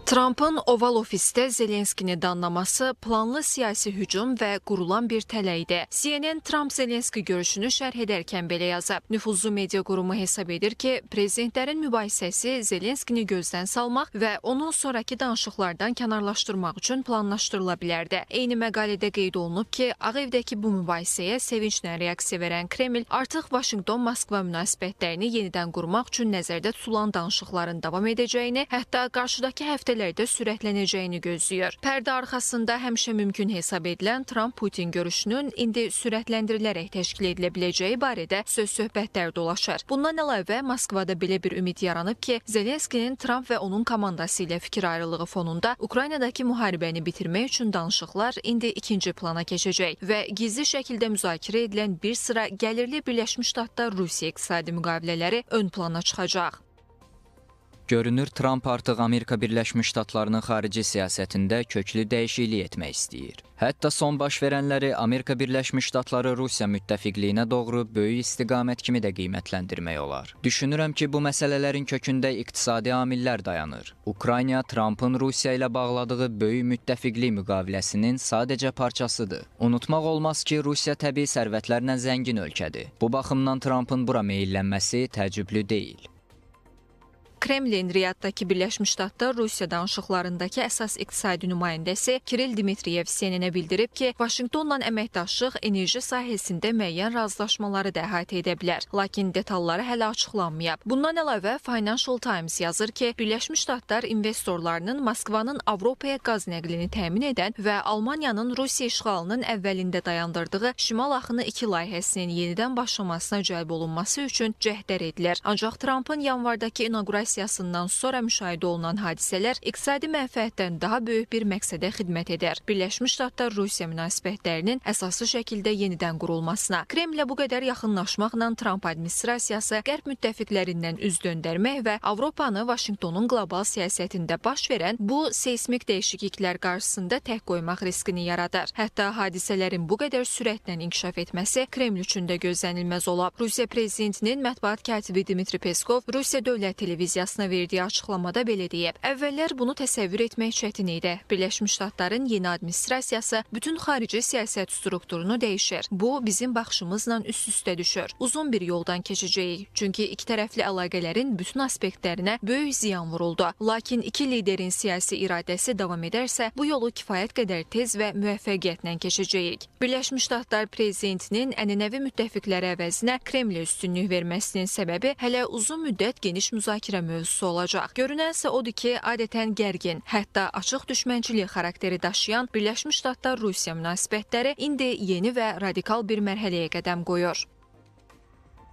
Trampın Oval Ofisdə Zelenskini danlaması planlı siyasi hücum və qurulan bir tələ idi. CNN Trump-Zelenski görüşünü şərh edərkən belə yazıb. Nüfuzlu media qurumu hesab edir ki, prezidentlərin mübahisəsi Zelenskini gözdən salmaq və onun sonraki danışıqlardan kənarlaşdırmaq üçün planlaşdırıla bilərdi. Eyni məqalədə qeyd olunub ki, Ağ Evdəki bu mübahisəyə sevinclə reaksiya verən Kreml artıq Vaşinqton-Moskva münasibətlərini yenidən qurmaq üçün nəzərdə tutulan danışıqların davam edəcəyini, hətta qarşıdakı həftə sürətlənəcəyini gözləyir. Pərdə arxasında həmişə mümkün hesab edilən Trump-Putin görüşünün indi sürətləndirilərək təşkil edilə biləcəyi barədə söz-söhbətlər dolaşır. Bundan əlavə, Moskvada belə bir ümid yaranıb ki, Zelenskinin Trump və onun komandası ilə fikir ayrılığı fonunda Ukraynadakı müharibəni bitirmək üçün danışıqlar indi ikinci plana keçəcək və gizli şəkildə müzakirə edilən bir sıra gəlirli Birləşmiş Ştatlar-Rusiya iqtisadi müqavilələri ön plana çıxacaq. Görünür, Trump artıq Amerika Birləşmiş Ştatlarının xarici siyasətində köklü dəyişiklik etmək istəyir. Hətta son baş verənləri Amerika Birləşmiş Ştatları Rusiya müttəfiqliyinə doğru böyük istiqamət kimi də qiymətləndirmək olar. Düşünürəm ki, bu məsələlərin kökündə iqtisadi amillər dayanır. Ukrayna Trumpın Rusiya ilə bağladığı böyük müttəfiqlik müqaviləsinin sadəcə parçasıdır. Unutmaq olmaz ki, Rusiya təbii sərvətlərlə zəngin ölkədir. Bu baxımdan Trumpın bura meyillənməsi təəccüblü deyil. Kremlin Riyaddakı Birləşmiş Ştatlar Rusiya danışıqlarındakı əsas iqtisadi nümayəndəsi Kirill Dmitriyev CNN-ə bildirib ki, Vaşinqtonla əməkdaşlıq enerji sahəsində müəyyən razılaşmaları da əhatə edə bilər, lakin detalları hələ açıqlanmayıb. Bundan əlavə Financial Times yazır ki, Birləşmiş Ştatlar investorlarının Moskvanın Avropaya qaz nəqlini təmin edən və Almaniyanın Rusiya işğalının əvvəlində dayandırdığı Şimal Axını 2 layihəsinin yenidən başlamasına cəlb olunması üçün cəhdlər edilir. Ancaq Trumpın yanvardakı inaugurasiyasından sonra müşahidə olunan hadisələr iqtisadi mənfəətdən daha böyük bir məqsədə xidmət edir. Birləşmiş Ştatlar-Rusiya münasibətlərinin əsaslı şəkildə yenidən qurulmasına, Kremlə bu qədər yaxınlaşmaqla Trump administrasiyası qərb müttəfiqlərindən üz döndərmək və Avropanı Vaşinqtonun qlobal siyasətində baş verən bu seysmik dəyişikliklər qarşısında tək qoymaq riskini yaradır. Hətta hadisələrin bu qədər sürətlə inkişaf etməsi Kreml üçün də gözlənilməz olub. Rusiya prezidentinin mətbuat katibi Dmitri Peskov Rusiya Dövlət Televiziyasına verdiyi açıqlamada belə deyib. Əvvəllər bunu təsəvvür etmək çətin idi. Birləşmiş Ştatların yeni administrasiyası bütün xarici siyasət strukturunu dəyişir. Bu, bizim baxışımızla üst-üstə düşür. Uzun bir yoldan keçəcəyik. Çünki ikitərəfli əlaqələrin bütün aspektlərinə böyük ziyan vuruldu. Lakin iki liderin siyasi iradəsi davam edərsə, bu yolu kifayət qədər tez və müvəffəqiyyətlə keçəcəyik. Birləşmiş Ştatlar prezidentinin ənənəvi müttəfiqləri əvəzinə Kremlə üstünlük verməsinin səbəbi hələ uzun müddət geniş müzakirə mövzusu olacaq. Görünənsə odur ki, adətən gərgin, hətta açıq düşmənçilik xarakteri daşıyan Birləşmiş Ştatlar-Rusiya münasibətləri indi yeni və radikal bir mərhələyə qədəm qoyur.